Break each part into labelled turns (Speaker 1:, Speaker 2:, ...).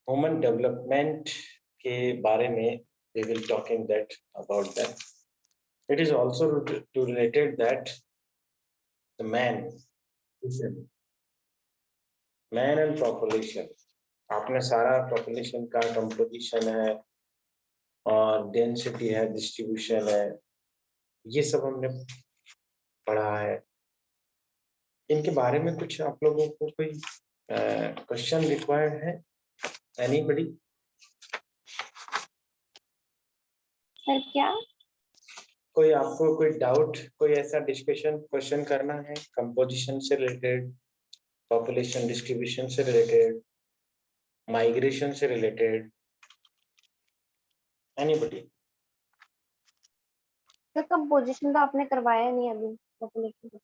Speaker 1: Human development के बारे में we will talking that about that. It is also to related that the man and population. आपने सारा population का composition है और डेंसिटी है, डिस्ट्रीब्यूशन है, ये सब हमने पढ़ा है। इनके बारे में कुछ आप लोगों को कोई क्वेश्चन रिक्वायर्ड है? एनीबडी?
Speaker 2: सर क्या?
Speaker 1: कोई आपको कोई डाउट, कोई ऐसा डिस्कशन क्वेश्चन करना है कंपोजिशन से रिलेटेड, पॉपुलेशन डिस्ट्रीब्यूशन से रिलेटेड, माइग्रेशन से रिलेटेड? एनीबडी?
Speaker 2: सर कंपोजिशन तो आपने करवाया नहीं अभी पॉपुलेशन।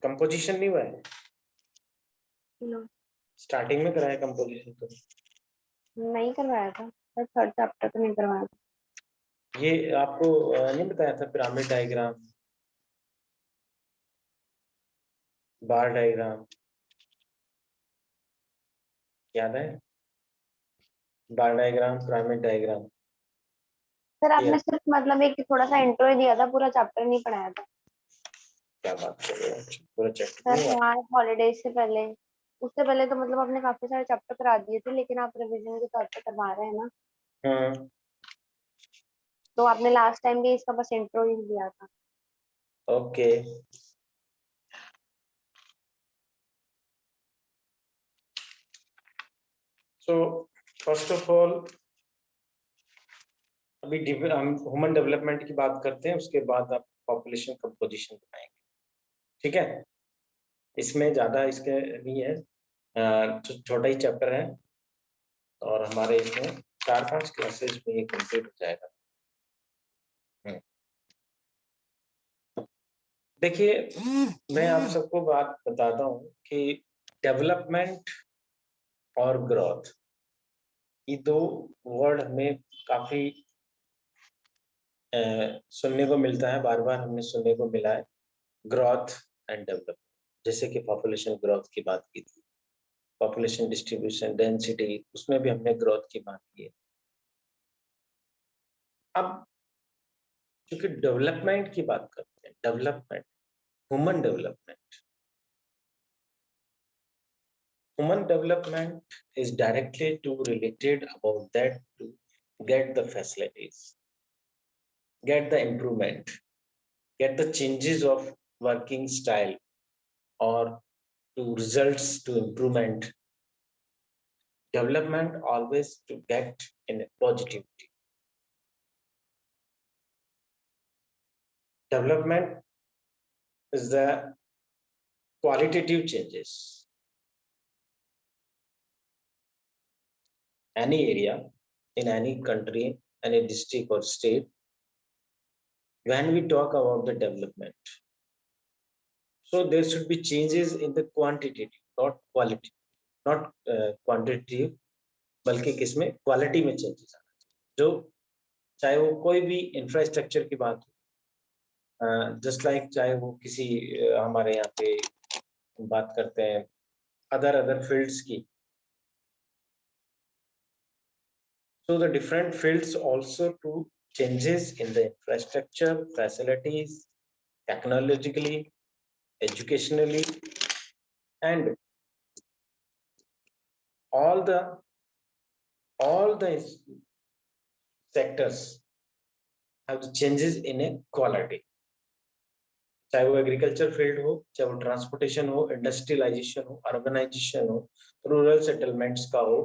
Speaker 1: कंपोजिशन नहीं हुआ है? स्टार्टिंग में कराया कंपोजिशन तो
Speaker 2: नहीं करवाया था सर, थर्ड चैप्टर तो नहीं करवाया था।
Speaker 1: ये आपको नहीं बताया था पिरामिड डायग्राम, बार डायग्राम याद है? बार डायग्राम, पिरामिड डायग्राम।
Speaker 2: सर आपने सिर्फ मतलब एक थोड़ा सा इंट्रो ही दिया था, पूरा चैप्टर नहीं पढ़ाया था।
Speaker 1: क्या बात कर रहे हो, पूरा चैप्टर
Speaker 2: सर
Speaker 1: नहीं हुआ?
Speaker 2: हाँ, हॉलीडेज से पहले, उससे पहले तो मतलब आपने काफी सारे चैप्टर करा दिए थे, लेकिन आप रिवीजन के तौर पे करवा रहे हैं ना, तो आपने लास्ट टाइम भी इसका बस इंट्रो ही दिया था।
Speaker 1: Okay. So first of all अभी हम ह्यूमन डेवलपमेंट की बात करते हैं, उसके बाद आप पॉपुलेशन कंपोजिशन बनाएंगे, ठीक है? इसमें ज्यादा इसके नहीं है, छोटा ही चैप्टर है और हमारे इसमें 4-5 क्लासेस में ये कंप्लीट हो जाएगा। देखिए, मैं आप सबको बात बताता हूँ कि डेवलपमेंट और ग्रोथ, ये दो वर्ड हमें काफी सुनने को मिलता है, बार बार हमने सुनने को मिला है, ग्रोथ एंड डेवलपमेंट। जैसे कि पॉपुलेशन ग्रोथ की बात की थी, पॉपुलेशन डिस्ट्रीब्यूशन, डेंसिटी, उसमें भी हमने ग्रोथ की बात की है। अब क्योंकि डेवलपमेंट की बात करते हैं, development, human development, human development is directly to related about that to get the facilities, get the improvement, get the changes of working style or to results to improvement. Development always to get in a positivity. Development is the qualitative changes. Any area, in any country, any district or state, when we talk about the development, so there should be changes in the quantitative, not quality, not quantitative, बल्कि किसमें quality में changes आना चाहिए। जो चाहे वो कोई भी इंफ्रास्ट्रक्चर की बात हो, जस्ट लाइक चाहे वो किसी हमारे यहाँ पे बात करते हैं अदर फील्ड्स की, so the different fields also to changes in the infrastructure, facilities, technologically, educationally, and all the sectors have the changes in a quality. चाहे वो एग्रीकल्चर फील्ड हो, चाहे वो ट्रांसपोर्टेशन हो, इंडस्ट्रियलाइजेशन हो, अर्बनाइजेशन हो, रूरल सेटलमेंट्स का हो,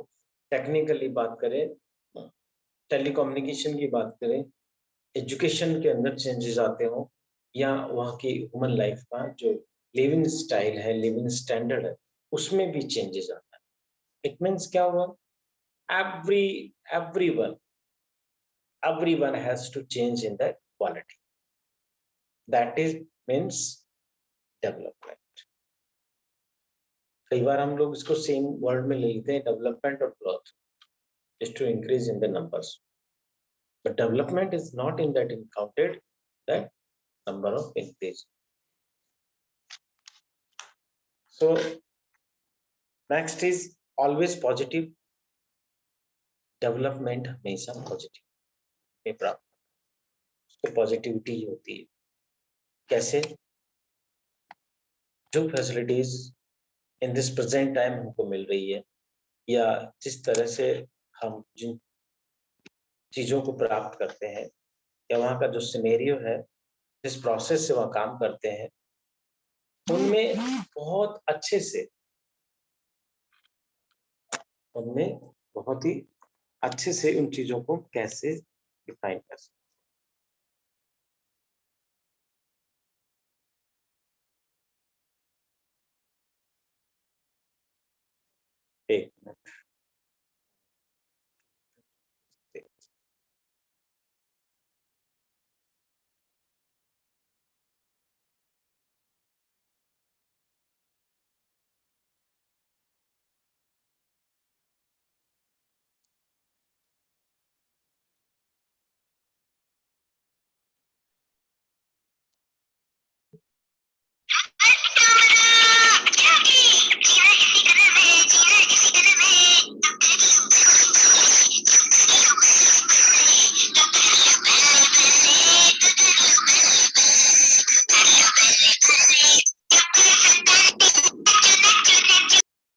Speaker 1: टेक्निकली बात करें, टेलीकम्युनिकेशन की बात करें, एजुकेशन के अंदर चेंजेस आते हो, या वहाँ की ह्यूमन लाइफ का जो लिविंग स्टाइल है, लिविंग स्टैंडर्ड है, उसमें भी चेंजेस आता है। इट मीन्स क्या हुआ? everyone has to change in the quality. That is means development. कई बार हम लोग इसको सेम वर्ड में ले लेते हैं, डेवलपमेंट और growth is to increase in the numbers, but development is not in that counted that number of increase. So next is always positive, development हमेशा पॉजिटिव में प्राप्त, तो पॉजिटिविटी ही होती है। कैसे? जो facilities in this present time हमको मिल रही है, या जिस तरह से हम जिन चीजों को प्राप्त करते हैं, या वहाँ का जो सिनेरियो है, जिस प्रोसेस से वह काम करते हैं, उनमें बहुत अच्छे से, उनमें बहुत ही अच्छे से उन चीजों को कैसे डिफाइन कर सकते। एक मिनट।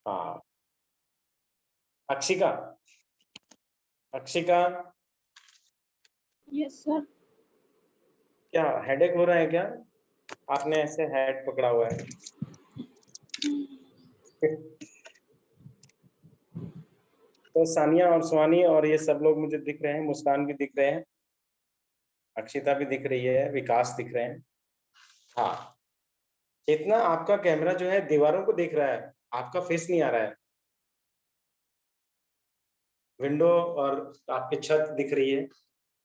Speaker 1: हाँ, अक्षिका, अक्षिका,
Speaker 3: यस सर।
Speaker 1: क्या हेडेक हो रहा है क्या? आपने ऐसे हेड पकड़ा हुआ है। तो सानिया और सुहानी और ये सब लोग मुझे दिख रहे हैं, मुस्कान भी दिख रहे हैं, अक्षिता भी दिख रही है, विकास दिख रहे हैं। हाँ, इतना आपका कैमरा जो है दीवारों को देख रहा है, आपका फेस नहीं आ रहा है। विंडो और आपकी छत दिख रही है,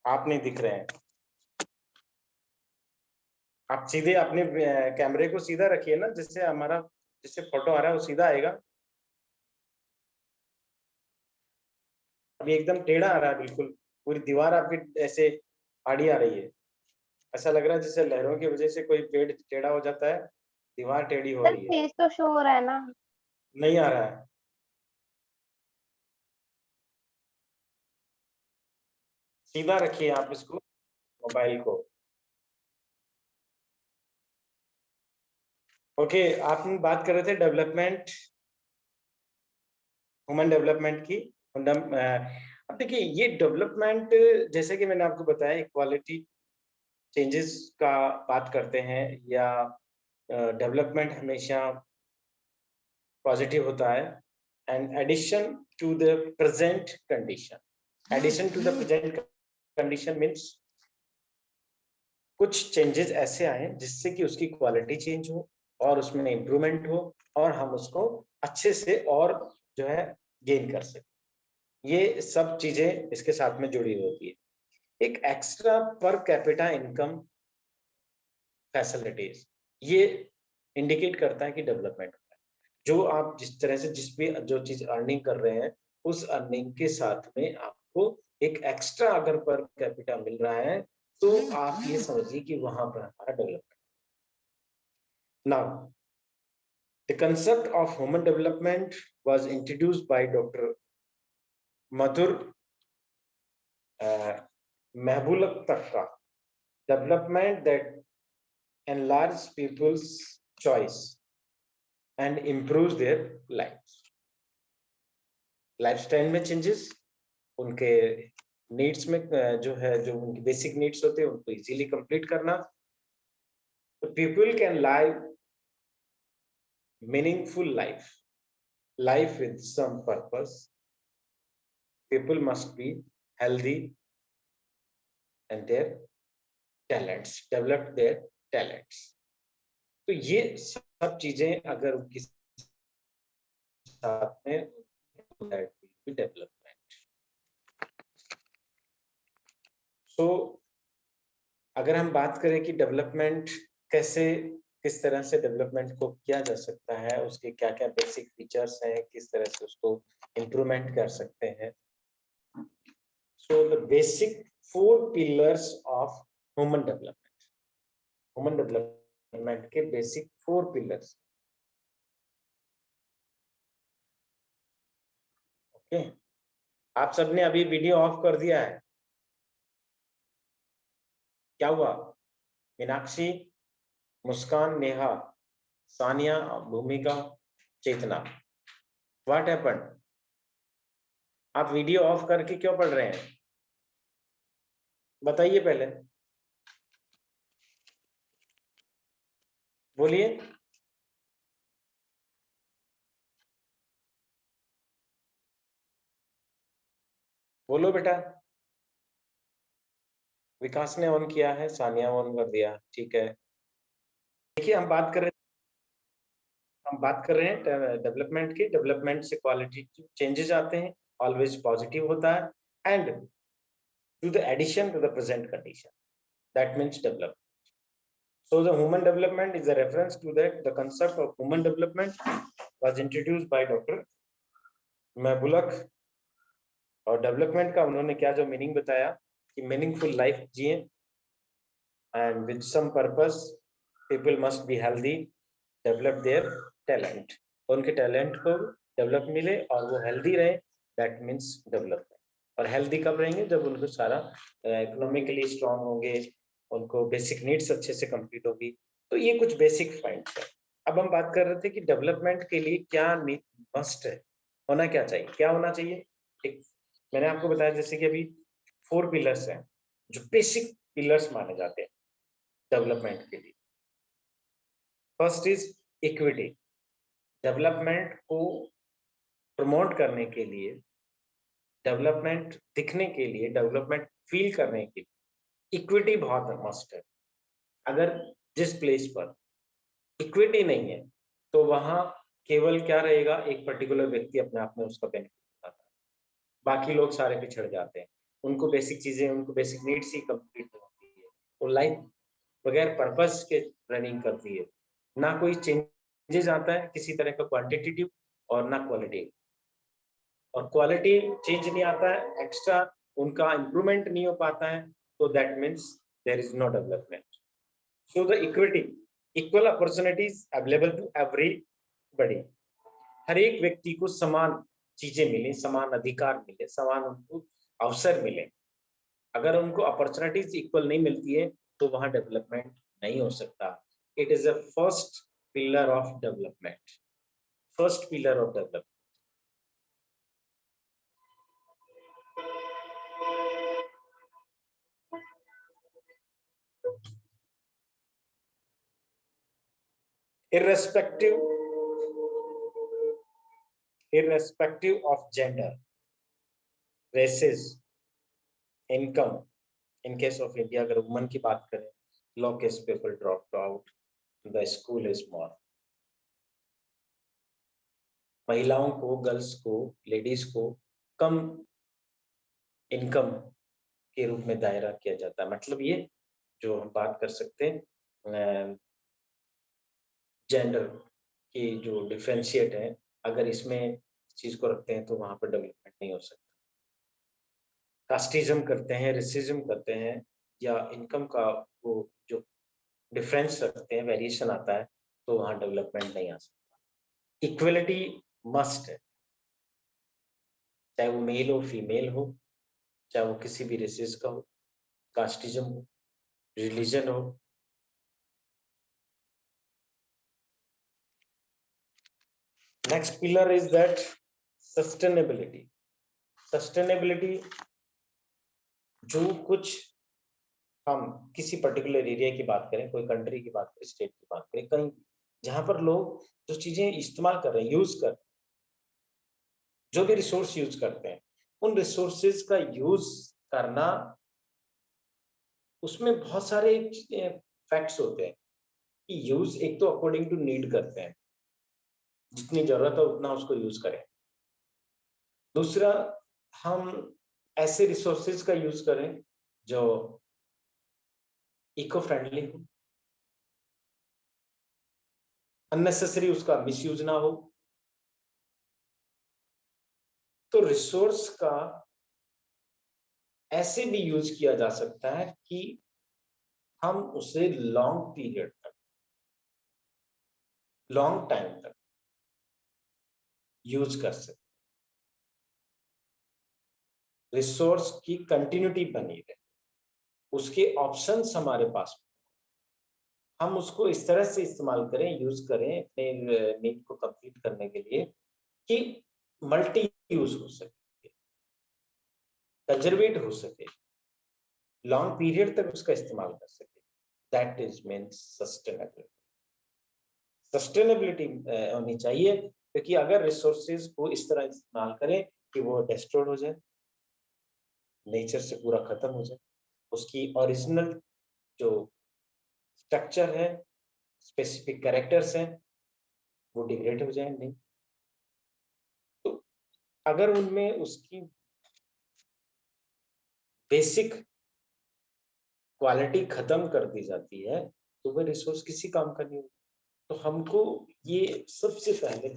Speaker 1: आप नहीं दिख रहे हैं। आप सीधे अपने कैमरे को सीधा रखिए ना, जिससे हमारा, जिससे फोटो आ रहा है वो सीधा आएगा। अभी एकदम टेढ़ा आ रहा है, बिल्कुल पूरी दीवार आपकी ऐसे आड़ी आ रही है। ऐसा लग रहा है जैसे लहरों की वजह से कोई पेड़ टेढ़ा हो जाता है, दीवार टेढ़ी हो
Speaker 2: सर
Speaker 1: रही है।
Speaker 2: फेस तो शो हो रहा है ना?
Speaker 1: नहीं आ रहा है। सीधा रखिए आप इसको, मोबाइल को। ओके, आप बात कर रहे थे डेवलपमेंट, ह्यूमन डेवलपमेंट की। अब देखिए, ये डेवलपमेंट जैसे कि मैंने आपको बताया, इक्वालिटी चेंजेस का बात करते हैं, या डेवलपमेंट हमेशा पॉजिटिव होता है। And addition to the present condition, addition to the present condition means कुछ चेंजेस ऐसे आए जिससे कि उसकी क्वालिटी चेंज हो और उसमें इम्प्रूवमेंट हो, और हम उसको अच्छे से और जो है गेन कर सकें। ये सब चीजें इसके साथ में जुड़ी होती है। एक extra per capita income facilities, ये इंडिकेट करता है कि डेवलपमेंट होता है। जो आप जिस तरह से जिस भी जो चीज अर्निंग कर रहे हैं, उस अर्निंग के साथ में आपको एक एक्स्ट्रा अगर पर कैपिटा मिल रहा है, तो आप ये समझिए कि वहां पर हमारा development. Now the concept of human development was introduced by Dr. Madhur Mehboob Takka. Development that enlarges people's choice and improves their lives. Lifestyle में चेंजेस, उनके नीड्स में जो है, जो उनकी बेसिक नीड्स होते हैं उनको इजीली कंप्लीट करना। तो people can live meaningful life with some purpose. People must be healthy and their talents, develop their talents. तो ये सब चीजें अगर उनके साथ में डेवलपमेंट। सो अगर हम बात करें कि डेवलपमेंट कैसे, किस तरह से डेवलपमेंट को किया जा सकता है, उसके क्या क्या बेसिक फीचर्स हैं, किस तरह से उसको इम्प्रूवमेंट कर सकते हैं। So the basic 4 pillars of human development के बेसिक 4 पिलर्स। ओके, आप सबने अभी वीडियो ऑफ कर दिया है, क्या हुआ? मीनाक्षी, मुस्कान, नेहा, सानिया, भूमिका, चेतना, व्हाट हैपेंड? आप वीडियो ऑफ करके क्यों पढ़ रहे हैं? बताइए पहले, बोलिए। बोलो बेटा। विकास ने ऑन किया है, सानिया ऑन कर दिया, ठीक है। देखिए, हम बात कर रहे हैं डेवलपमेंट की। डेवलपमेंट से क्वालिटी चेंजेस आते हैं, ऑलवेज पॉजिटिव होता है, and to the addition to the present condition, that means develop. So the human development is a reference to that. The concept of human development was introduced by Dr. Mabulak. और development का उन्होंने क्या जो meaning बताया कि meaningful life जिए and with some purpose, people must be healthy, develop their talent, उनके talent को डेवलप मिले और वो हेल्दी रहे, दैट मीन्स डेवलपमेंट. और हेल्दी कब रहेंगे? जब उनको सारा इकोनॉमिकली स्ट्रांग होंगे, उनको बेसिक नीड्स अच्छे से कंप्लीट होगी. तो ये कुछ बेसिक पॉइंट्स है. अब हम बात कर रहे थे कि डेवलपमेंट के लिए क्या मस्ट है, होना क्या चाहिए, क्या होना चाहिए. एक मैंने आपको बताया जैसे कि अभी 4 पिलर्स हैं जो बेसिक पिलर्स माने जाते हैं डेवलपमेंट के लिए. First is equity. डेवलपमेंट को प्रमोट करने के लिए, डेवलपमेंट दिखने के लिए, डेवलपमेंट फील करने के लिए इक्विटी बहुत मस्ट है. अगर जिस प्लेस पर इक्विटी नहीं है तो वहां केवल क्या रहेगा, एक पर्टिकुलर व्यक्ति अपने आप में उसका बेनिफिट उठाता है, बाकी लोग सारे पिछड़ जाते हैं, उनको बेसिक चीजें, उनको बेसिक नीड्स ही कंप्लीट नहीं होती है, वो लाइफ बगैर पर्पस के रनिंग करती है. ना कोई चेंजेस आता है किसी तरह का क्वांटिटेटिव और ना क्वालिटी. और क्वालिटी चेंज नहीं आता है, एक्स्ट्रा उनका इंप्रूवमेंट नहीं हो पाता है, तो that means there is no development. So the equity, equal opportunities available to everybody. हर एक व्यक्ति को समान चीजें मिले, समान अधिकार मिले, समान उनको अवसर मिले. अगर उनको अपॉर्चुनिटीज इक्वल नहीं मिलती है तो वहां डेवलपमेंट नहीं हो सकता. It is a first pillar of development. First pillar of development. irrespective irrespective of gender, races, income. In case of India, अगर वुमन की बात करें, law case people drop out, the school is more. महिलाओं को, girls को, ladies को कम income के रूप में दायरा किया जाता है. मतलब ये जो हम बात कर सकते हैं जेंडर की जो डिफरेंशिएट है, अगर इसमें इस चीज को रखते हैं तो वहां पर डेवलपमेंट नहीं हो सकता. कास्टिज्म करते हैं, रेसिज्म करते हैं, या इनकम का वो जो डिफरेंस रखते हैं, वेरिएशन आता है, तो वहां डेवलपमेंट नहीं आ सकता. इक्वलिटी मस्ट है, चाहे वो मेल हो, फीमेल हो, चाहे वो किसी भी रेसेस का हो, कास्टिज्म हो, रिलीजन हो. Next pillar is that sustainability. Sustainability, जो कुछ हम किसी पर्टिकुलर एरिया की बात करें, कोई कंट्री की बात करें, स्टेट की बात करें, कहीं जहां पर लोग जो चीजें इस्तेमाल कर रहे हैं, यूज कर रहे हैं, जो भी रिसोर्स यूज करते हैं, उन रिसोर्सेज का यूज करना, उसमें बहुत सारे फैक्ट्स होते हैं कि यूज एक तो अकॉर्डिंग टू नीड करते हैं, जितनी जरूरत है उतना उसको यूज करें. दूसरा, हम ऐसे रिसोर्सेज का यूज करें जो इको फ्रेंडली हो, अननेसेसरी उसका मिसयूज ना हो. तो रिसोर्स का ऐसे भी यूज किया जा सकता है कि हम उसे लॉन्ग पीरियड तक, लॉन्ग टाइम तक यूज कर सकते. रिसोर्स की कंटिन्यूटी बनी रहे, उसके ऑप्शंस हमारे पास, हम उसको इस तरह से इस्तेमाल करें, यूज करें अपने नीड को कंप्लीट करने के लिए कि मल्टी यूज हो सके, कंजर्वेट हो सके, लॉन्ग पीरियड तक उसका इस्तेमाल कर सके। That is means sustainability. Sustainability होनी चाहिए, क्योंकि अगर रिसोर्सेज को इस तरह इस्तेमाल करें कि वो डिस्ट्रॉय हो जाए, नेचर से पूरा खत्म हो जाए, उसकी ओरिजिनल जो स्ट्रक्चर है, स्पेसिफिक कैरेक्टर्स हैं, वो डिग्रेड हो जाए नहीं, तो अगर उनमें उसकी बेसिक क्वालिटी खत्म कर दी जाती है तो वह रिसोर्स किसी काम का नहीं होगा। तो हमको ये सबसे पहले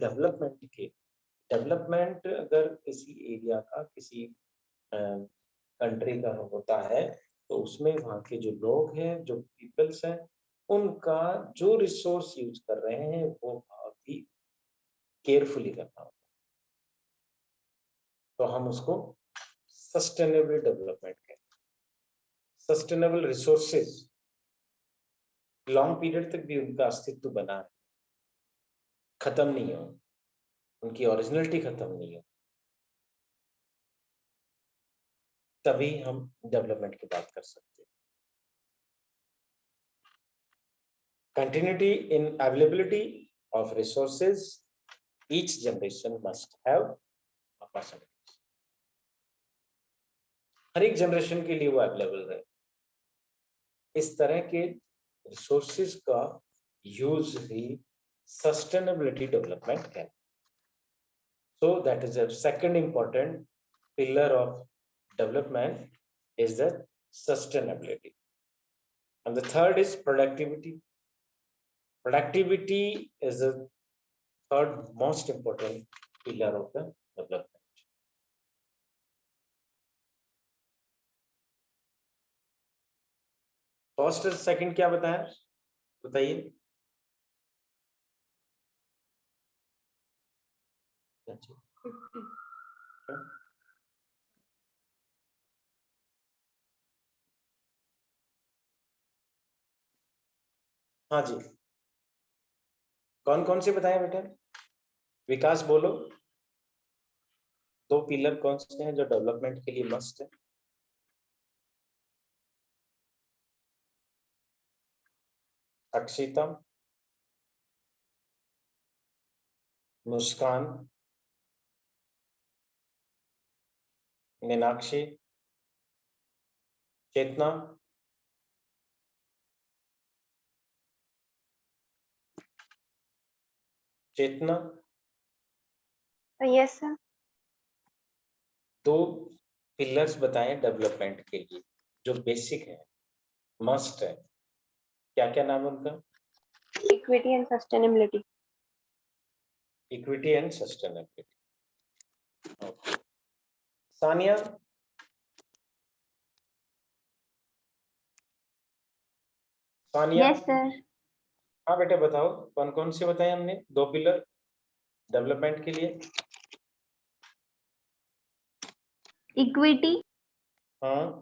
Speaker 1: डेवलपमेंट अगर किसी एरिया का, किसी कंट्री का होता है, तो उसमें वहाँ के जो लोग हैं, जो पीपल्स हैं, उनका जो रिसोर्स यूज कर रहे हैं वो बहुत ही केयरफुली करना होगा। तो हम उसको सस्टेनेबल डेवलपमेंट कहते हैं। सस्टेनेबल रिसोर्सेज लॉन्ग पीरियड तक भी उनका अस्तित्व बना है, खत्म नहीं हो, उनकी ओरिजिनलिटी खत्म नहीं हो, तभी हम डेवलपमेंट की बात कर सकते हैं। Continuity in availability of resources, each generation must have opportunities. हर एक जनरेशन के लिए वो अवेलेबल रहे, इस तरह के रिसोर्सेज का यूज ही सस्टेनेबिलिटी डेवलपमेंट है। So that is a second important pillar of development is the sustainability. And the third is productivity. Productivity is the third most important pillar of the development. First और second क्या बताया, बताइए। हाँ जी, कौन कौन से बताए बेटा? विकास बोलो, 2 पिलर कौन से हैं जो डेवलपमेंट के लिए मस्ट है? Akshita, Muskan, Meenakshi, Chetna, Chetna.
Speaker 2: Yes sir.
Speaker 1: 2 pillars बताएं डेवलपमेंट के लिए जो बेसिक है, मस्ट है, क्या क्या नाम है उनका?
Speaker 2: Equity and sustainability.
Speaker 1: Equity and sustainability. Sania, Sania.
Speaker 2: Yes sir.
Speaker 1: हाँ बेटा बताओ, कौन कौन से बताए हमने 2 पिलर डेवलपमेंट के लिए?
Speaker 2: इक्विटी,
Speaker 1: हाँ,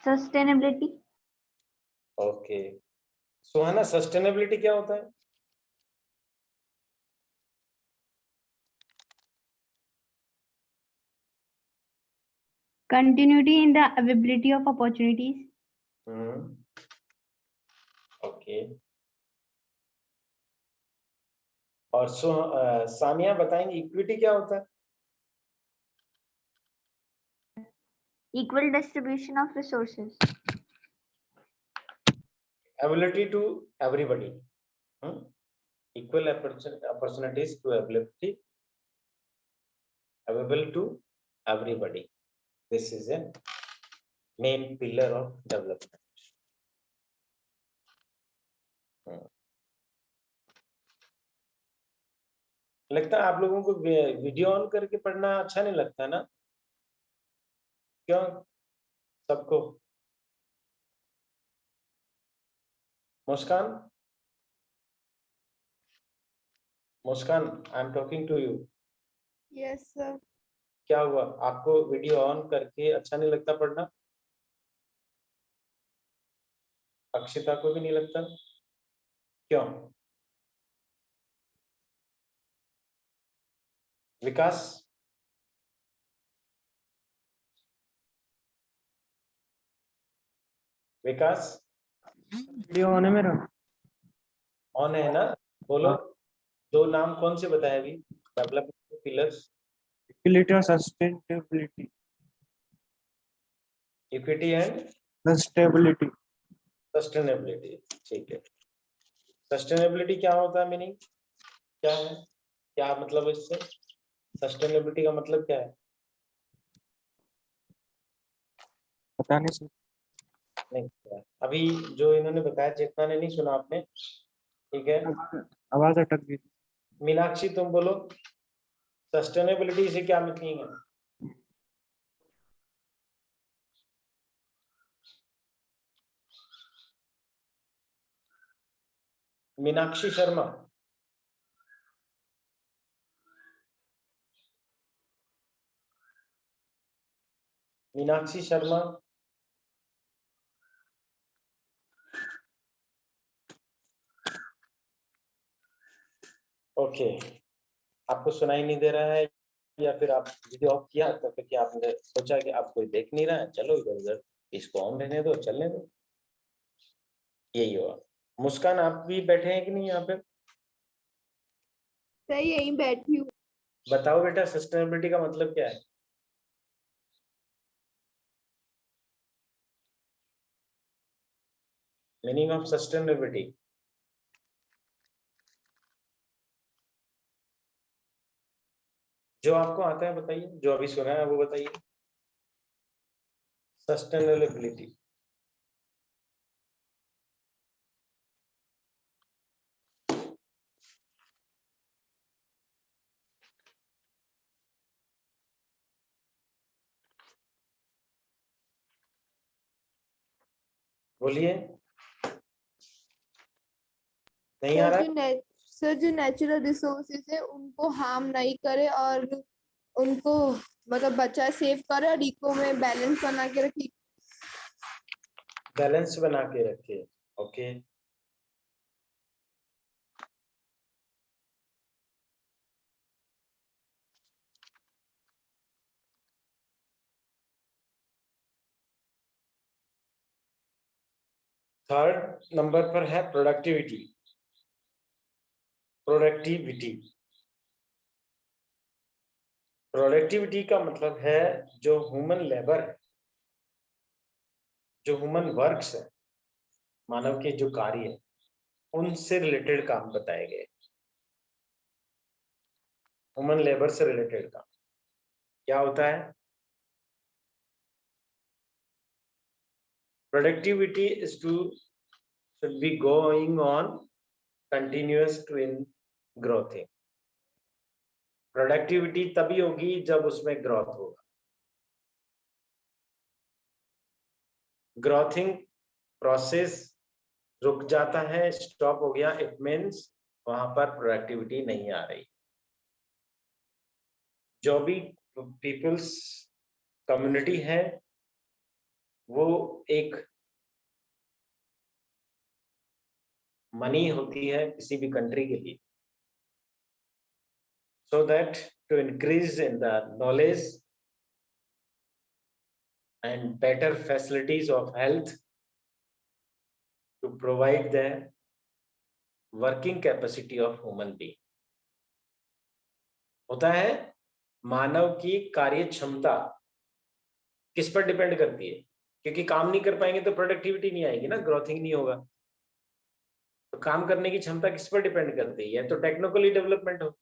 Speaker 2: सस्टेनेबिलिटी।
Speaker 1: ओके। सुहाना, सस्टेनेबिलिटी क्या होता है?
Speaker 2: Continuity in the availability of opportunities.
Speaker 1: Okay. और सानिया बताएंगे इक्विटी क्या होता है?
Speaker 2: Equal distribution of resources.
Speaker 1: Ability to everybody. Equal opportunities to ability available to everybody. This is a main pillar of development. लगता है आप लोगों को वीडियो ऑन करके पढ़ना अच्छा नहीं लगता ना? क्यों सबको? Muskan, Muskan, I am talking to you.
Speaker 3: Yes, sir.
Speaker 1: क्या हुआ? आपको वीडियो ऑन करके अच्छा नहीं लगता पढ़ना? अक्षिता को भी नहीं लगता? क्यों? विकास? विकास
Speaker 3: वीडियो ऑन है मेरा।
Speaker 1: ऑन है ना? बोलो, दो नाम कौन से बताए अभी डेवलपमेंट पिलर्स?
Speaker 3: इक्विलिटी और sustainability.
Speaker 1: Equity and
Speaker 3: sustainability.
Speaker 1: Sustainability, ठीक है। सस्टेनेबिलिटी क्या होता है, मीनिंग क्या है, क्या मतलब इससे? सस्टेनेबिलिटी का मतलब क्या है?
Speaker 3: पता नहीं सर।
Speaker 1: नहीं पता है। अभी जो इन्होंने बताया, चेतना ने नहीं सुना आपने, ठीक है।
Speaker 3: आवाज अटक गई।
Speaker 1: मीनाक्षी तुम बोलो, सस्टेनेबिलिटी से क्या मीनिंग है? मीनाक्षी शर्मा, मीनाक्षी शर्मा, ओके। आपको सुनाई नहीं दे रहा है, या फिर आप वीडियो ऑफ किया तो फिर क्या आपने सोचा कि आप कोई देख नहीं रहा है, चलो इधर उधर इसको ऑन रहने दो, चलने दो, यही हुआ। मुस्कान आप भी बैठे हैं कि नहीं यहाँ पे?
Speaker 4: सही यहीं बैठी हूँ।
Speaker 1: बताओ बेटा, सस्टेनेबिलिटी का मतलब क्या है? Meaning of sustainability. जो आपको आता है बताइए, जो अभी सुना है वो बताइए। सस्टेनेबिलिटी बोलिए, नहीं आ
Speaker 4: सर
Speaker 1: रहा
Speaker 4: जो
Speaker 1: है?
Speaker 4: सर जो नेचुरल रिसोर्सेज है उनको हार्म नहीं करे और उनको मतलब बचा सेव करे और इको में बैलेंस बना के रखे।
Speaker 1: बैलेंस बना के रखे, ओके। थर्ड नंबर पर है प्रोडक्टिविटी। प्रोडक्टिविटी, प्रोडक्टिविटी का मतलब है जो ह्यूमन लेबर है, जो ह्यूमन वर्क्स है, मानव के जो कार्य है, उनसे रिलेटेड काम बताए गए। ह्यूमन लेबर से रिलेटेड काम क्या होता है? Productivity is to should be going on continuous to in growth। Productivity तभी होगी जब उसमें ग्रोथ होगा। ग्रोथिंग प्रोसेस रुक जाता है, स्टॉप हो गया, इट मीन्स वहां पर प्रोडक्टिविटी नहीं आ रही। जो भी पीपल्स कम्युनिटी है वो एक मनी होती है किसी भी कंट्री के लिए, so that to increase in the knowledge and better facilities of health, to provide the working capacity of human being, होता है मानव की कार्य क्षमता किस पर डिपेंड करती है, क्योंकि काम नहीं कर पाएंगे तो प्रोडक्टिविटी नहीं आएगी ना, ग्रोथिंग नहीं होगा। तो काम करने की क्षमता किस पर डिपेंड करती है? या तो टेक्निकली डेवलपमेंट हो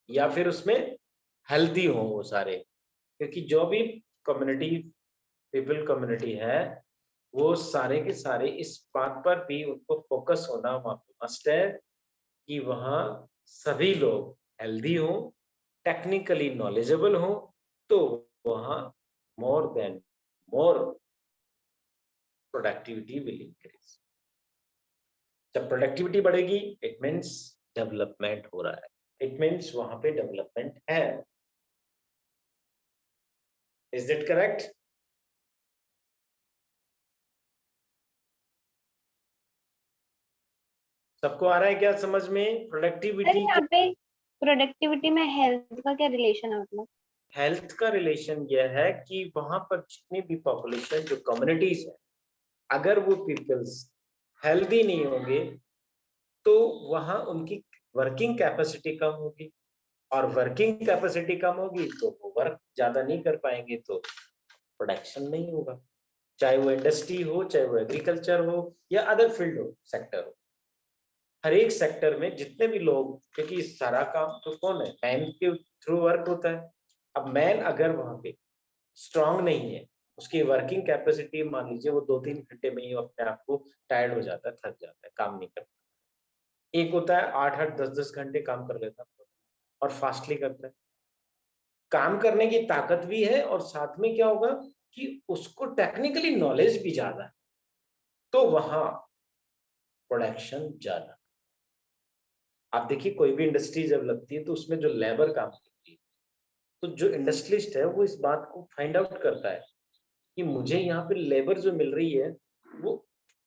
Speaker 1: या फिर उसमें हेल्दी हो वो सारे, क्योंकि जो भी कम्युनिटी पीपल कम्युनिटी है वो सारे के सारे इस बात पर भी उनको फोकस होना मस्ट है कि वहाँ सभी लोग हेल्दी हो, टेक्निकली नॉलेजेबल हो, तो वहाँ more than more productivity will increase. जब प्रोडक्टिविटी बढ़ेगी इट मीन्स डेवलपमेंट हो रहा है, इट मीन्स वहां पे डेवलपमेंट है। Is it correct? सबको आ रहा है क्या समझ में?
Speaker 2: सर
Speaker 1: प्रोडक्टिविटी,
Speaker 2: यहाँ पे प्रोडक्टिविटी में हेल्थ का क्या रिलेशन है? मतलब
Speaker 1: हेल्थ का रिलेशन यह है कि वहां पर जितनी भी पॉपुलेशन, जो कम्युनिटीज है, अगर वो पीपल्स हेल्दी नहीं होंगे तो वहां उनकी वर्किंग कैपेसिटी कम होगी, और वर्किंग कैपेसिटी कम होगी तो वो वर्क ज्यादा नहीं कर पाएंगे, तो प्रोडक्शन नहीं होगा। चाहे वो इंडस्ट्री हो, चाहे वो एग्रीकल्चर हो, या अदर फील्ड हो, सेक्टर हो, हर एक सेक्टर में जितने भी लोग, क्योंकि सारा काम तो कौन है, मैन के थ्रू वर्क होता है। अब मैन अगर वहां पे स्ट्रांग नहीं है, उसकी वर्किंग कैपेसिटी मान लीजिए वो 2-3 घंटे में ही अपने आप को टायर्ड हो जाता है, थक जाता है, काम नहीं कर। एक होता है 8-8, 10-10 घंटे काम कर लेता है और फास्टली करता है। काम करने की ताकत भी है और साथ में क्या होगा कि उसको टेक्निकली नॉलेज भी ज्यादा है, तो वहां प्रोडक्शन ज्यादा। आप देखिए कोई भी इंडस्ट्री जब लगती है तो उसमें जो लेबर काम करती है, तो जो इंडस्ट्रियलिस्ट है वो इस बात को फाइंड आउट करता है कि मुझे यहाँ पे लेबर जो मिल रही है, वो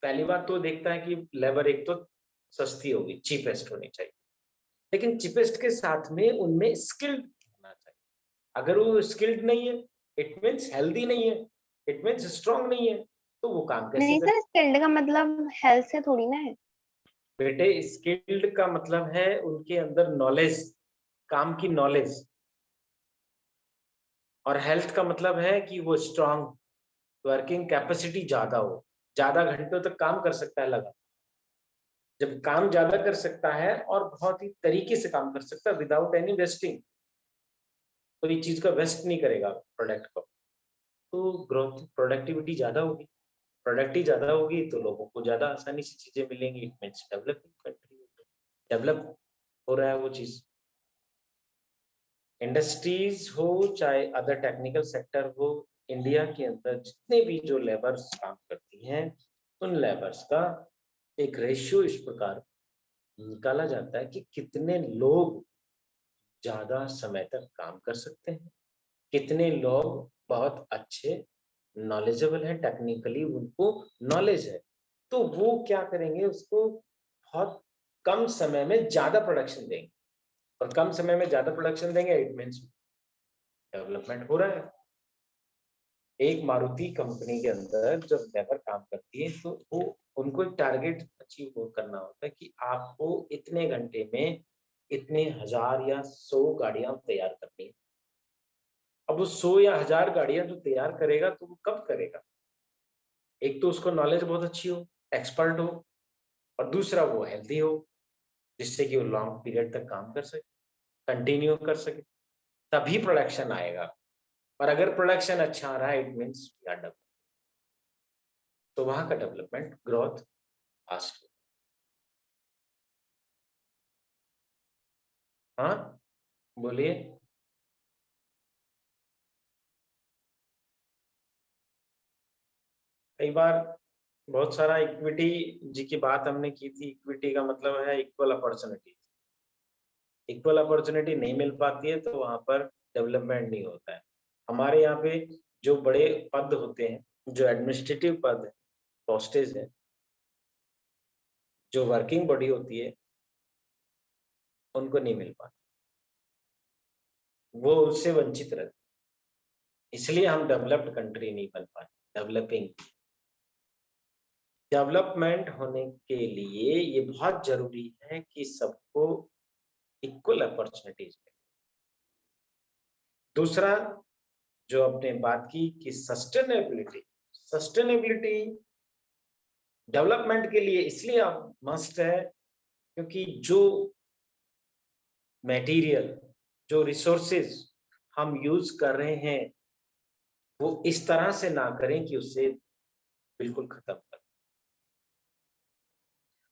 Speaker 1: पहली बात तो देखता है कि लेबर एक तो सस्ती होगी, चीपेस्ट होनी चाहिए, लेकिन चीपेस्ट के साथ में उनमें स्किल्ड होना चाहिए। अगर वो स्किल्ड नहीं है, इट मीन्स हेल्दी नहीं है, इट मीन्स स्ट्रांग नहीं है, तो वो काम कैसे
Speaker 2: नहीं
Speaker 1: कर?
Speaker 2: सर, स्किल्ड का मतलब हेल्थ से थोड़ी ना है।
Speaker 1: बेटे स्किल्ड का मतलब है उनके अंदर नॉलेज, काम की नॉलेज, और हेल्थ का मतलब है कि वो स्ट्रांग, वर्किंग कैपेसिटी ज्यादा हो, ज्यादा घंटों तक काम कर सकता है लगा। जब काम ज्यादा कर सकता है और बहुत ही तरीके से काम कर सकता है विदाउट एनी वेस्टिंग, तो ये चीज का वेस्ट नहीं करेगा प्रोडक्ट को, तो ग्रोथ, प्रोडक्टिविटी ज्यादा होगी। प्रोडक्टिविटी ज्यादा होगी तो लोगों को ज्यादा आसानी से चीजें मिलेंगी, it means developing country, develop हो रहा है वो चीज। इंडस्ट्रीज हो चाहे अदर टेक्निकल सेक्टर हो, इंडिया के अंदर जितने भी जो लेबर्स काम करती हैं, उन लेबर्स का एक रेशियो इस प्रकार निकाला जाता है कि कितने लोग ज्यादा समय तक काम कर सकते हैं, कितने लोग बहुत अच्छे नॉलेजेबल है, टेक्निकली उनको नॉलेज है, तो वो क्या करेंगे, उसको बहुत कम समय में ज्यादा प्रोडक्शन देंगे, और कम समय में ज्यादा प्रोडक्शन देंगे इट मीन्स डेवलपमेंट हो रहा है। एक मारुति कंपनी के अंदर जब लेबर काम करती है तो वो उनको एक टारगेट अचीव करना होता है कि आपको इतने घंटे में इतने 1000 या 100 गाड़ियां तैयार करनी है। अब वो 100 या 1000 गाड़ियां जो तैयार करेगा तो वो कब करेगा? एक तो उसको नॉलेज बहुत अच्छी हो, एक्सपर्ट हो, और दूसरा वो हेल्दी हो, जिससे कि वो लॉन्ग पीरियड तक काम कर सके, कंटिन्यू कर सके, तभी प्रोडक्शन आएगा। और अगर प्रोडक्शन अच्छा आ रहा है it means we are develop, तो वहां का डेवलपमेंट ग्रोथ फास्ट। हाँ बोलिए। कई बार बहुत सारा इक्विटी जी की बात हमने की थी, इक्विटी का मतलब है इक्वल अपॉर्चुनिटी। इक्वल अपॉर्चुनिटी नहीं मिल पाती है तो वहां पर डेवलपमेंट नहीं होता है। हमारे यहाँ पे जो बड़े पद होते हैं, जो एडमिनिस्ट्रेटिव पद है, पोस्टेज है, जो वर्किंग बॉडी होती है, उनको नहीं मिल पाता, वो उससे वंचित रहते, इसलिए हम डेवलप्ड कंट्री नहीं बन पाए। डेवलपिंग, डेवलपमेंट होने के लिए ये बहुत जरूरी है कि सबको इक्वल अपॉर्चुनिटीज मिले। दूसरा जो आपने बात की कि सस्टेनेबिलिटी, सस्टेनेबिलिटी डेवलपमेंट के लिए इसलिए मस्ट है क्योंकि जो मटेरियल, जो रिसोर्सेज हम यूज कर रहे हैं वो इस तरह से ना करें कि उससे बिल्कुल खत्म कर।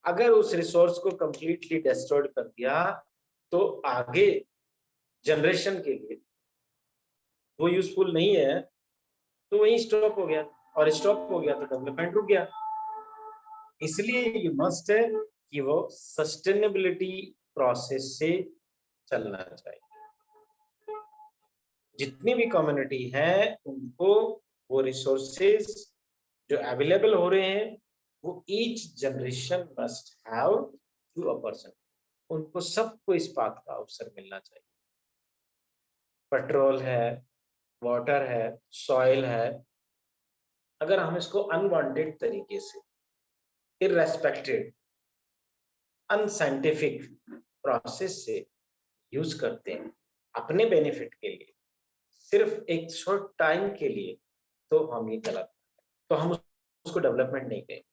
Speaker 1: अगर उस रिसोर्स को कंप्लीटली डिस्ट्रॉयड कर दिया तो आगे जनरेशन के लिए वो यूजफुल नहीं है, तो वही स्टॉप हो गया, और स्टॉप हो गया तो डेवलपमेंट रुक गया। इसलिए ये मस्ट है कि वो सस्टेनेबिलिटी प्रोसेस से चलना चाहिए। जितनी भी कम्युनिटी है उनको वो रिसोर्सेज जो अवेलेबल हो रहे हैं वो each generation must have to a person, उनको सबको इस बात का अवसर मिलना चाहिए। पेट्रोल है, वाटर है, सॉइल है, अगर हम इसको अनवांटेड तरीके से, इररेस्पेक्टेड, अनसाइंटिफिक प्रोसेस से यूज करते हैं अपने बेनिफिट के लिए, सिर्फ एक शॉर्ट टाइम के लिए, तो हम ये गलत, तो हम उसको डेवलपमेंट नहीं कहेंगे।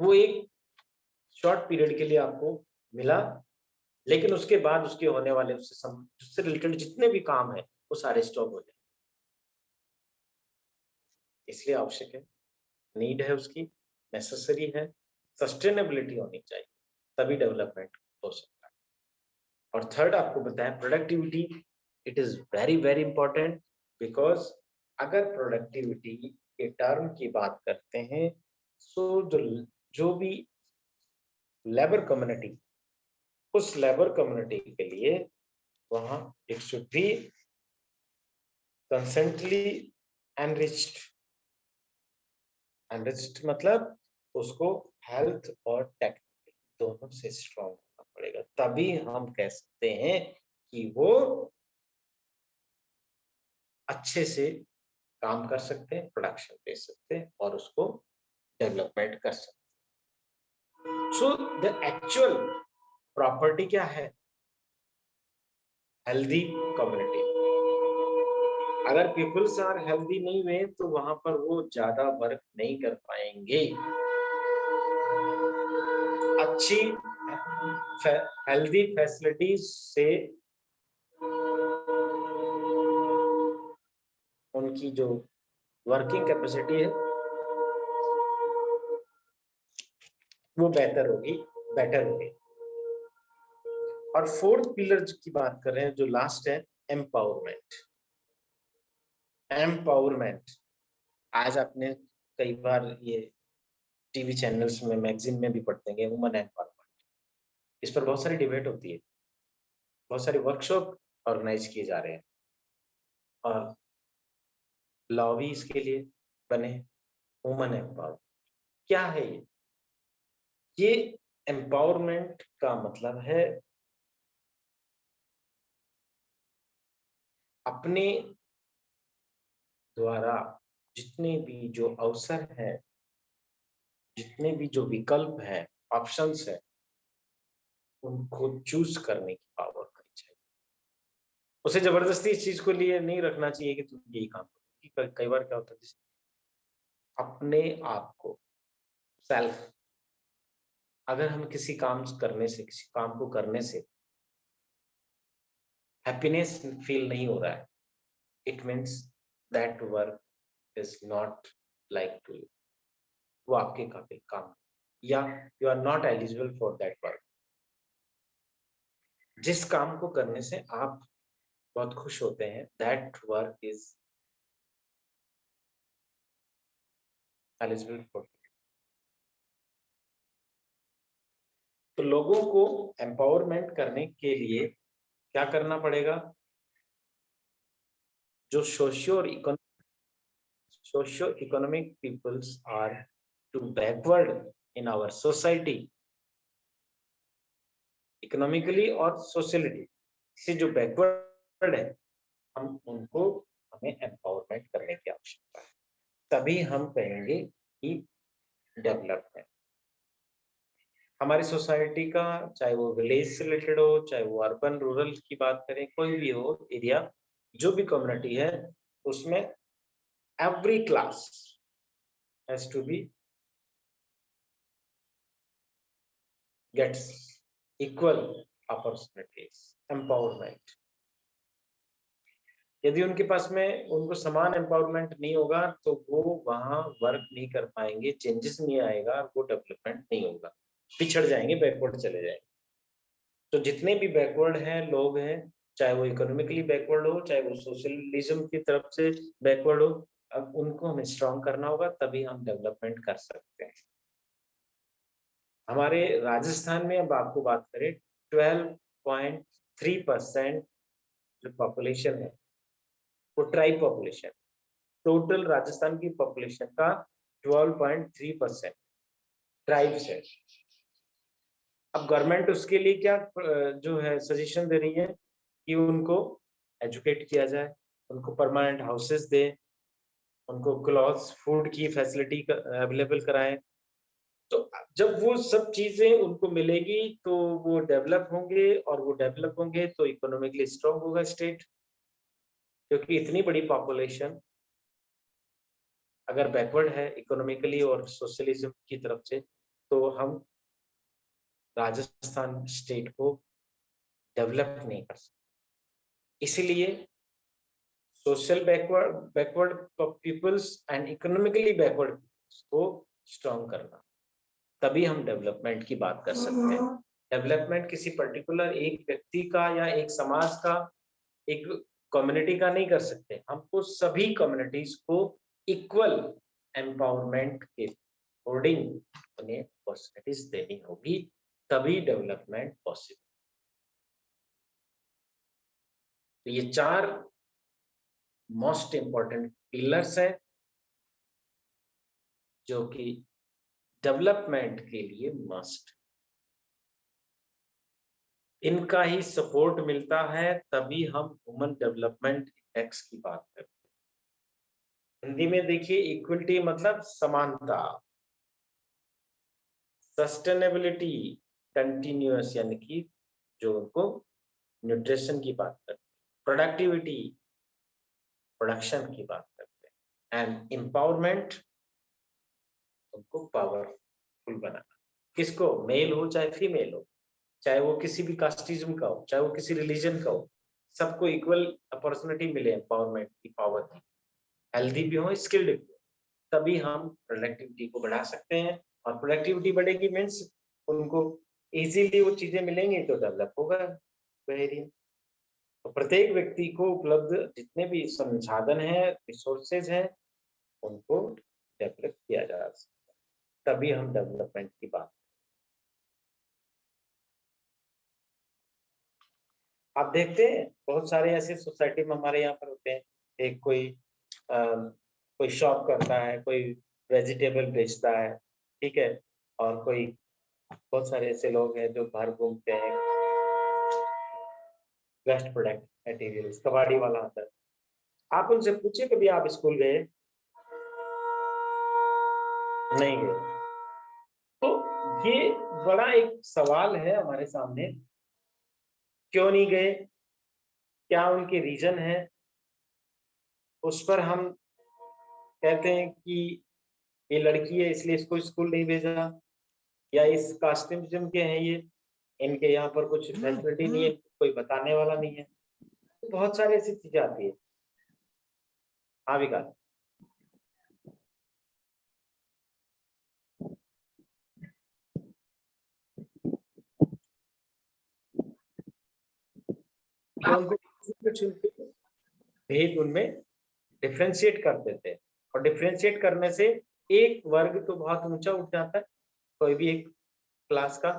Speaker 1: वो एक शॉर्ट पीरियड के लिए आपको मिला, लेकिन उसके बाद उसके होने वाले उससे रिलेटेड जितने भी काम है वो सारे स्टॉप हो जाए। इसलिए आवश्यक है, नीड है उसकी, नेसेसरी है, सस्टेनेबिलिटी होनी चाहिए, तभी डेवलपमेंट हो सकता है। और थर्ड आपको बताएं productivity, it is very very important, because अगर प्रोडक्टिविटी के टर्म की बात करते हैं, सो जो भी लेबर कम्युनिटी, उस लेबर कम्युनिटी के लिए वहां it should be constantly enriched. Enriched मतलब उसको हेल्थ और टेक्निकल दोनों से स्ट्रॉन्ग होना पड़ेगा, तभी हम कह सकते हैं कि वो अच्छे से काम कर सकते हैं, प्रोडक्शन दे सकते हैं और उसको डेवलपमेंट कर सकते हैं। सो द एक्चुअल प्रॉपर्टी क्या है? Healthy community. अगर पीपल्स आर हेल्दी नहीं हुए तो वहां पर वो ज्यादा वर्क नहीं कर पाएंगे। अच्छी हेल्दी फैसिलिटीज से उनकी जो वर्किंग कैपेसिटी है वो बेटर होगी। और फोर्थ पिलर की बात कर रहे हैं, जो लास्ट है, एम्पावरमेंट। एम्पावरमेंट आज आपने कई बार ये टीवी चैनल्स में, मैगजीन में भी पढ़ते हैं, वुमन एम्पावरमेंट। इस पर बहुत सारी डिबेट होती है, बहुत सारे वर्कशॉप ऑर्गेनाइज किए जा रहे हैं और लॉ भी इसके लिए बने। वुमन एम्पावरमेंट क्या है? ये एम्पावरमेंट का मतलब है अपने द्वारा जितने भी जो अवसर है, जितने भी जो विकल्प है, ऑप्शंस है, उनको चूज करने की पावर करनी चाहिए। उसे जबरदस्ती इस चीज को लिए नहीं रखना चाहिए कि तुम यही काम करो। कई बार क्या होता है, अपने आप को सेल्फ, अगर हम किसी काम करने से, किसी काम को करने से हैप्पीनेस फील नहीं हो रहा है, it means that work is not like to you, वो आपके काबिल काम, या you are not eligible for that work. जिस काम को करने से आप बहुत खुश होते हैं, that work is eligible for. तो लोगों को एम्पावरमेंट करने के लिए क्या करना पड़ेगा? जो socio economic peoples are to backward in our society, economically और सोशलिटी से जो बैकवर्ड है, हम उनको, हमें एम्पावरमेंट करने की आवश्यकता है, तभी हम कहेंगे कि डेवलपमेंट। हमारी सोसाइटी का, चाहे वो विलेज से रिलेटेड हो, चाहे वो अर्बन रूरल की बात करें, कोई भी हो एरिया, जो भी कम्युनिटी है, उसमें every class has to be gets equal opportunities, empowerment. यदि उनके पास में उनको समान एम्पावरमेंट नहीं होगा तो वो वहां वर्क नहीं कर पाएंगे, चेंजेस नहीं आएगा, वो डेवलपमेंट नहीं होगा, पिछड़ जाएंगे, बैकवर्ड चले जाएंगे। तो जितने भी बैकवर्ड हैं लोग हैं, चाहे वो इकोनॉमिकली बैकवर्ड हो, चाहे वो सोशलिज्म की तरफ से बैकवर्ड हो, अब उनको हमें स्ट्रॉन्ग करना होगा, तभी हम डेवलपमेंट कर सकते हैं। हमारे राजस्थान में अब आपको बात करें, 12.3% जो पॉपुलेशन है वो ट्राइब पॉपुलेशन, टोटल राजस्थान की पॉपुलेशन का 12.3% ट्राइब्स है। अब गवर्नमेंट उसके लिए क्या जो है सजेशन दे रही है कि उनको एजुकेट किया जाए, उनको परमानेंट हाउसेस दे, उनको क्लॉथ्स फूड की फैसिलिटी अवेलेबल कराएं। तो जब वो सब चीजें उनको मिलेगी तो वो डेवलप होंगे, और वो डेवलप होंगे तो इकोनॉमिकली स्ट्रांग होगा स्टेट। क्योंकि इतनी बड़ी पॉपुलेशन अगर बैकवर्ड है इकोनॉमिकली और सोशलिज्म की तरफ से, तो हम राजस्थान स्टेट को डेवलप नहीं कर सकते। इसीलिए social backward peoples and economically backward को स्ट्रांग करना, तभी हम डेवलपमेंट की बात कर सकते हैं। डेवलपमेंट किसी पर्टिकुलर एक व्यक्ति का या एक समाज का, एक कम्युनिटी का नहीं कर सकते। हमको सभी कम्युनिटीज को इक्वल एम्पावरमेंट के अकॉर्डिंग उन्हें अपॉर्चुनिटीज देनी होगी, तभी डेवलपमेंट पॉसिबल। तो ये 4 मोस्ट इंपॉर्टेंट पिलर्स हैं जो कि डेवलपमेंट के लिए मस्ट, इनका ही सपोर्ट मिलता है तभी हम ह्यूमन डेवलपमेंट इंडेक्स की बात करते हैं। हिंदी में देखिए इक्वलिटी मतलब समानता, सस्टेनेबिलिटी कंटिन्यूअस यानी कि जो उनको न्यूट्रिशन की बात करते हैं, प्रोडक्टिविटी प्रोडक्शन की बात करते हैं, एंड एम्पावरमेंट उनको पावरफुल बनाना। किसको? मेल हो चाहे फीमेल हो, चाहे वो किसी भी कास्टिज्म का हो, चाहे वो किसी रिलीजन का हो, सबको इक्वल अपॉर्चुनिटी मिले एम्पावरमेंट की, पावर की, हेल्दी भी हो स्किल्ड भी हो, तभी हम प्रोडक्टिविटी को बढ़ा सकते हैं। और प्रोडक्टिविटी बढ़ेगी मीन्स उनको इजीली वो चीजें मिलेंगी तो डेवलप होगा वो एरिया। तो प्रत्येक व्यक्ति को उपलब्ध जितने भी संसाधन हैं, रिसोर्सेज हैं, उनको डेवलप किया जा सकता है, तभी हम डेवलपमेंट की बात। आप देखते हैं बहुत सारे ऐसे सोसाइटी में हमारे यहाँ पर होते हैं, एक कोई शॉप करता है, कोई वेजिटेबल बेचता है, ठीक है, और कोई बहुत सारे ऐसे लोग हैं जो बाहर घूमते हैं, वेस्ट प्रोडक्ट मटेरियल्स, कबाड़ी वाला आता है। आप उनसे पूछिए कभी आप स्कूल गए? नहीं गए। तो ये बड़ा एक सवाल है हमारे सामने, क्यों नहीं गए, क्या उनके रीजन है? उस पर हम कहते हैं कि ये लड़की है इसलिए इसको स्कूल नहीं भेजा, या इस कास्टिज्म के हैं ये, इनके यहाँ पर कुछ फैसिलिटी नहीं है, कोई बताने वाला नहीं है। तो बहुत सारी ऐसी चीजें आती है। हाँ विकास। तो उनको भेद उनमें डिफ्रेंशिएट कर देते हैं, और डिफ्रेंशिएट करने से एक वर्ग तो बहुत ऊंचा उठ जाता है, कोई भी एक क्लास का,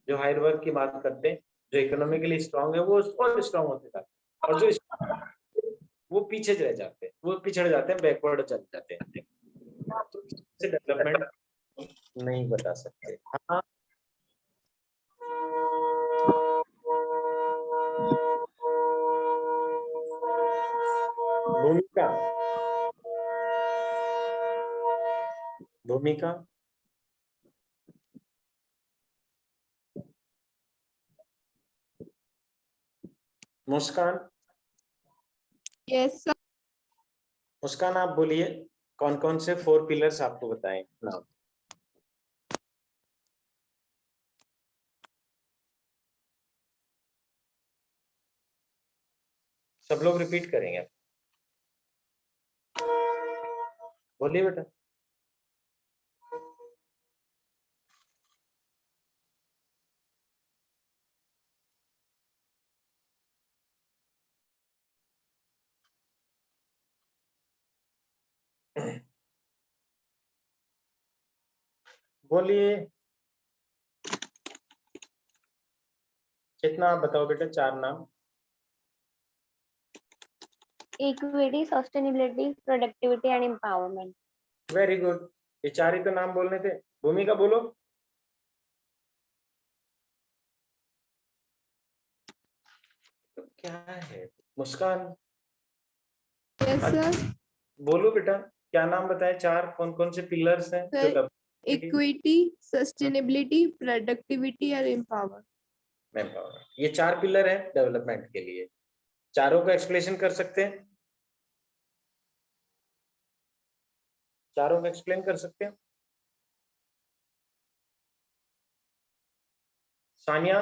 Speaker 1: जो हायर वर्ग की बात करते हैं, जो इकोनॉमिकली स्ट्रांग है वो और स्ट्रांग होते जाते हैं, और जो वो पीछे रह जाते हैं, वो पिछड़ जाते हैं, बैकवर्ड चले जाते हैं। तो इससे डेवलपमेंट नहीं बता सकते। हाँ, भूमिका भूमिका मुस्कान,
Speaker 4: यस सर।
Speaker 1: मुस्कान आप बोलिए, कौन कौन से 4 पिलर्स आपको बताएं नाम? सब लोग रिपीट करेंगे, बोलिए बेटा। बोलिए, कितना आप बताओ बेटा, 4 नाम।
Speaker 2: Equity, sustainability, productivity and empowerment.
Speaker 1: Very good, ये चार ही तो नाम बोलने थे। भूमिका बोलो। तो क्या है? मुस्कान
Speaker 4: यस सर।
Speaker 1: बोलो बेटा, क्या नाम बताए? चार कौन कौन से पिलर्स हैं जो
Speaker 4: सर, इक्विटी, सस्टेनेबिलिटी, प्रोडक्टिविटी और एम्पावर।
Speaker 1: एम्पावरमेंट, ये चार पिलर है डेवलपमेंट के लिए। चारों का एक्सप्लेनेशन कर सकते हैं? चारों का एक्सप्लेन कर सकते हैं? सानिया?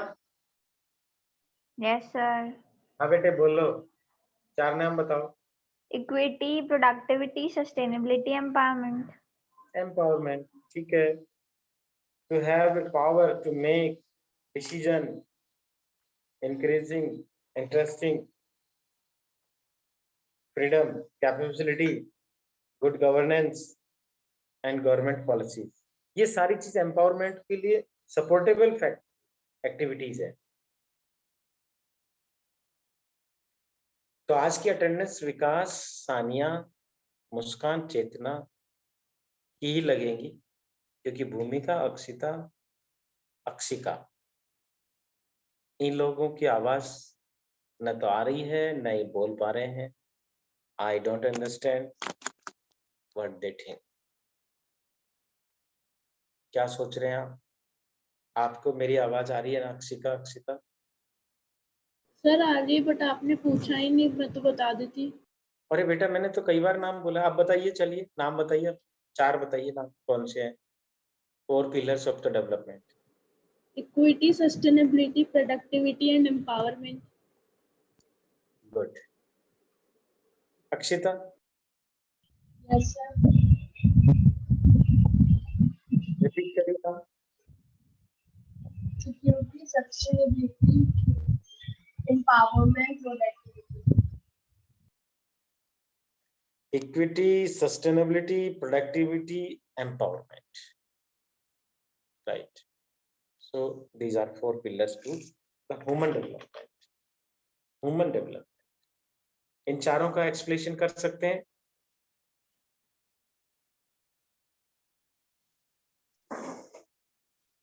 Speaker 5: Yes sir.
Speaker 1: हाँ बेटे बोलो, चार नाम बताओ।
Speaker 5: Equity, productivity, sustainability, empowerment.
Speaker 1: Empowerment, ठीक है। To have power to make decision, increasing, interesting, freedom, capability, good governance and government policies, ये सारी चीज एम्पावरमेंट के लिए सपोर्टेबल एक्टिविटीज है। तो आज की अटेंडेंस विकास, सानिया, मुस्कान, चेतना की ही लगेंगी, क्योंकि भूमिका, अक्षिता, अक्षिका, इन लोगों की आवाज न तो आ रही है न ही बोल पा रहे हैं। I don't understand what they think. क्या सोच रहे हैं आप? आपको मेरी आवाज आ रही है ना अक्षिका, अक्षिता?
Speaker 6: सर आ रही, बट आपने पूछा ही नहीं, मैं तो बता देती।
Speaker 1: अरे बेटा मैंने तो कई बार नाम बोला। आप बताइए, चलिए नाम बताइए, चार बताइए नाम कौन से हैं। Four pillars of the development.
Speaker 6: Equity, sustainability, productivity and empowerment.
Speaker 1: Good. Akshita?
Speaker 6: Yes sir.
Speaker 1: Repeat करिए नाम।
Speaker 6: Security, sustainability, empowerment, productivity.
Speaker 1: Equity, sustainability, productivity, empowerment, right? So these are four pillars to the human development. Human development, इन चारों का explanation कर सकते हैं?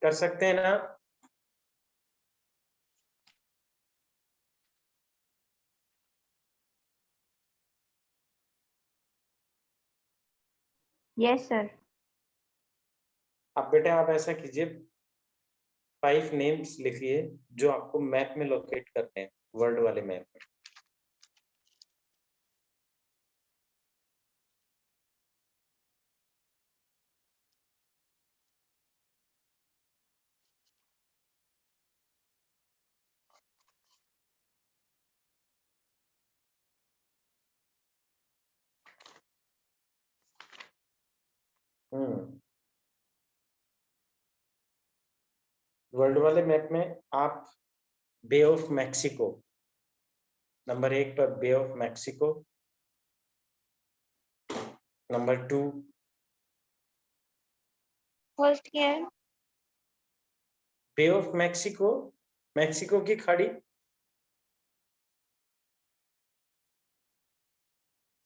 Speaker 1: कर सकते हैं ना?
Speaker 5: Yes sir.
Speaker 1: अब बेटे आप ऐसा कीजिए, 5 नेम्स लिखिए जो आपको मैप में लोकेट करते हैं, वर्ल्ड वाले मैप में। वर्ल्ड वाले मैप में आप बे ऑफ मैक्सिको, नंबर 1 पर bay of Mexico, number 2
Speaker 2: first क्या है?
Speaker 1: बे ऑफ मैक्सिको, मैक्सिको की खाड़ी।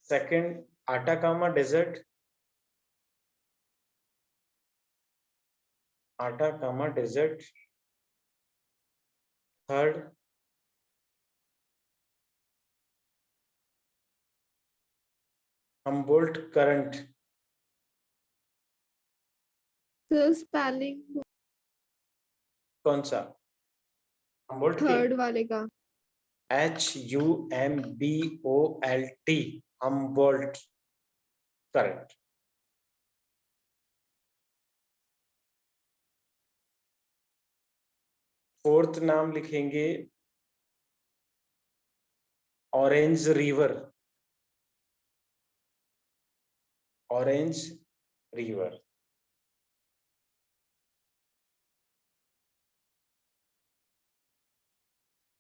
Speaker 1: Second Atacama desert, Atacama desert. Third Humboldt current.
Speaker 4: Sir spelling
Speaker 1: कौन सा? हम्बोल्ट के
Speaker 4: थर्ड वाले का।
Speaker 1: HUMBOLT, Humboldt current. फोर्थ नाम लिखेंगे ऑरेंज रिवर, ऑरेंज रिवर।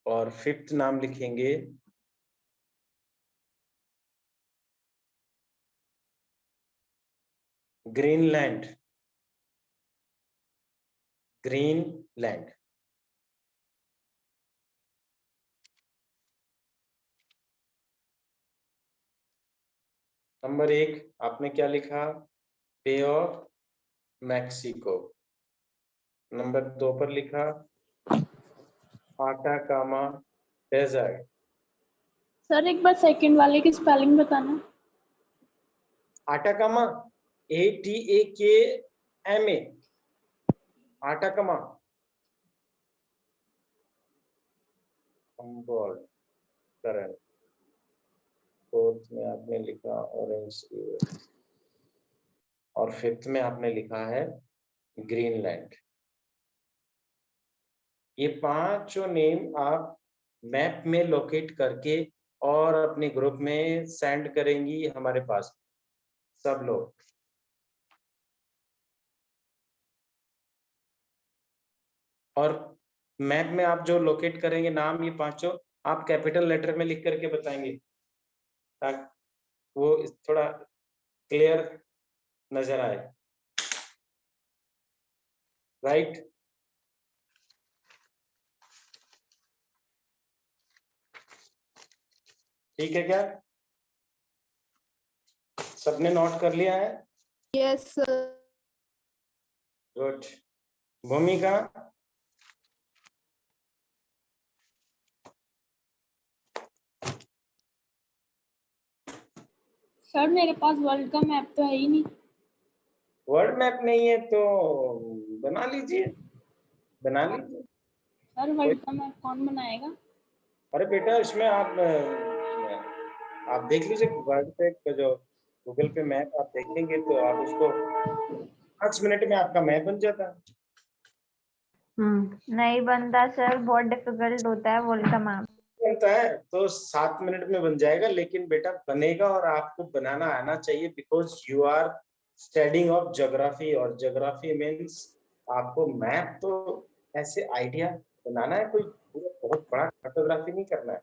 Speaker 1: और फिफ्थ नाम लिखेंगे ग्रीनलैंड, ग्रीनलैंड। नंबर 1 आपने क्या लिखा? बे ऑफ मैक्सिको। नंबर 2 पर लिखा आटाकामा डेजर्ट।
Speaker 6: सर एक बार सेकंड वाले की स्पेलिंग बताना।
Speaker 1: Atacama, ATAKMA, Atacama. Humboldt, correct. Fourth में आपने लिखा ऑरेंज रिवर और फिफ्थ में आपने लिखा है ग्रीनलैंड। ये पांचों नेम आप मैप में लोकेट करके और अपने ग्रुप में सेंड करेंगी हमारे पास सब लोग। और मैप में आप जो लोकेट करेंगे नाम ये पांचों आप कैपिटल लेटर में लिख करके बताएंगे ताकि वो थोड़ा क्लियर नजर आए। राइट? ठीक है क्या? सबने नोट कर लिया है?
Speaker 4: Yes sir.
Speaker 1: गुड। भूमिका?
Speaker 6: सर मेरे पास वर्ल्ड का मैप तो है ही नहीं।
Speaker 1: वर्ल्ड मैप नहीं है तो बना लीजिए, बना लीजिए।
Speaker 6: सर वर्ल्ड का मैप कौन बनाएगा?
Speaker 1: अरे बेटा इसमें आप देख लीजिए वर्ल्ड पे का जो गूगल पे मैप आप देखेंगे तो आप उसको 5 मिनट में आपका मैप बन जाता है।
Speaker 5: नहीं बनता सर, बहुत डिफिकल्ट होता है वर्ल्ड का मैप।
Speaker 1: बनता है तो 7 मिनट में बन जाएगा, लेकिन बेटा बनेगा और आपको बनाना आना चाहिए because you are studying of geography और ज्योग्राफी मीन्स आपको मैप तो ऐसे आइडिया बनाना है, कोई पूरा बहुत बड़ा कार्टोग्राफी नहीं करना है।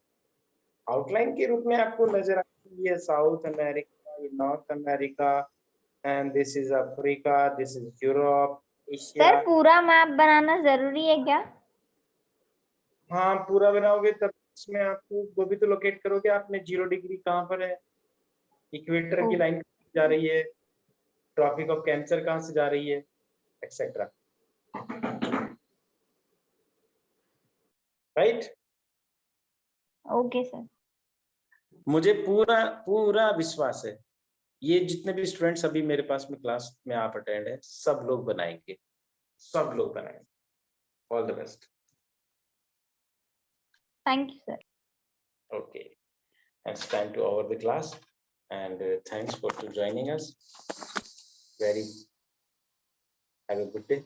Speaker 1: आउटलाइन के रूप में आपको नजर आती है south America, north America and this is Africa, this is Europe, Asia.
Speaker 5: Sir पूरा मैप बनाना जरूरी है क्या?
Speaker 1: हाँ पूरा बनाओगे तब इसमें आपको वो भी तो लोकेट करोगे आपने 0 डिग्री कहाँ पर है, इक्वेटर की
Speaker 5: ओ।
Speaker 1: लाइन जा रही है, ट्रॉपिक ऑफ कैंसर कहाँ से जा रही है, एक्सेट्रा। राइट?
Speaker 5: Okay sir.
Speaker 1: मुझे पूरा पूरा विश्वास है ये जितने भी स्टूडेंट्स अभी मेरे पास में क्लास में आप अटेंड है सब लोग बनाएंगे, सब लोग बनाएंगे। All the best.
Speaker 5: Thank you sir.
Speaker 1: Okay, it's time to over the class and thanks for joining us. Have a good day.